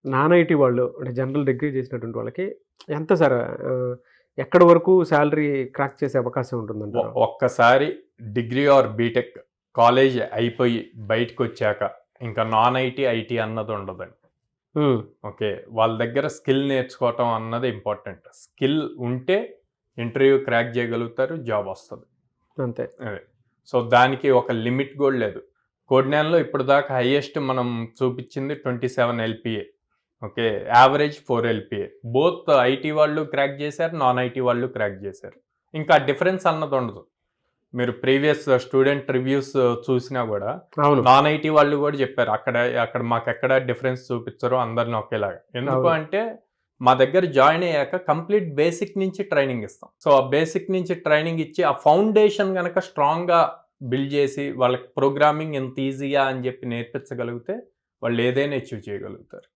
Non IT వాళ్ళు అంటే general degree చేసినటువంటి వాళ్ళకి ఎంత సార్ ఎక్కడి వరకు శాలరీ క్రాక్ చేసే అవకాశం ఉంటుందంటారు? ఒక్కసారి డిగ్రీ ఆర్ బీటెక్ కాలేజ్ అయిపోయి బయటకు వచ్చాక ఇంకా నాన్ ఐటీ ఐటీ అన్నది ఉండదండి. ఓకే, వాళ్ళ దగ్గర స్కిల్ నేర్చుకోవటం అన్నది ఇంపార్టెంట్. స్కిల్ ఉంటే ఇంటర్వ్యూ క్రాక్ చేయగలుగుతారు, జాబ్ వస్తుంది అంతే. అదే, సో దానికి ఒక లిమిట్ కూడా లేదు. కోడ్నాన్లో ఇప్పుడు దాకా హైయెస్ట్ మనం చూపించింది 27 LPA. Okay, average 4 LPA. Both IT వాళ్ళు క్రాక్ చేశారు, నాన్ ఐటీ వాళ్ళు క్రాక్ చేశారు. ఇంకా డిఫరెన్స్ అన్నది ఉండదు. మీరు ప్రీవియస్ స్టూడెంట్ రివ్యూస్ చూసినా కూడా నాన్ ఐటీ వాళ్ళు కూడా చెప్పారు అక్కడ మాకు ఎక్కడ డిఫరెన్స్ చూపించరు, అందరిని ఒకేలాగా. ఎందుకు అంటే మా దగ్గర జాయిన్ అయ్యాక కంప్లీట్ బేసిక్ నుంచి ట్రైనింగ్ ఇస్తాం. సో ఆ బేసిక్ నుంచి ట్రైనింగ్ ఇచ్చి ఆ ఫౌండేషన్ కనుక స్ట్రాంగ్గా బిల్డ్ చేసి వాళ్ళకి ప్రోగ్రామింగ్ ఎంత ఈజీగా అని చెప్పి నేర్పించగలిగితే వాళ్ళు ఏదైనా అచీవ్ చేయగలుగుతారు.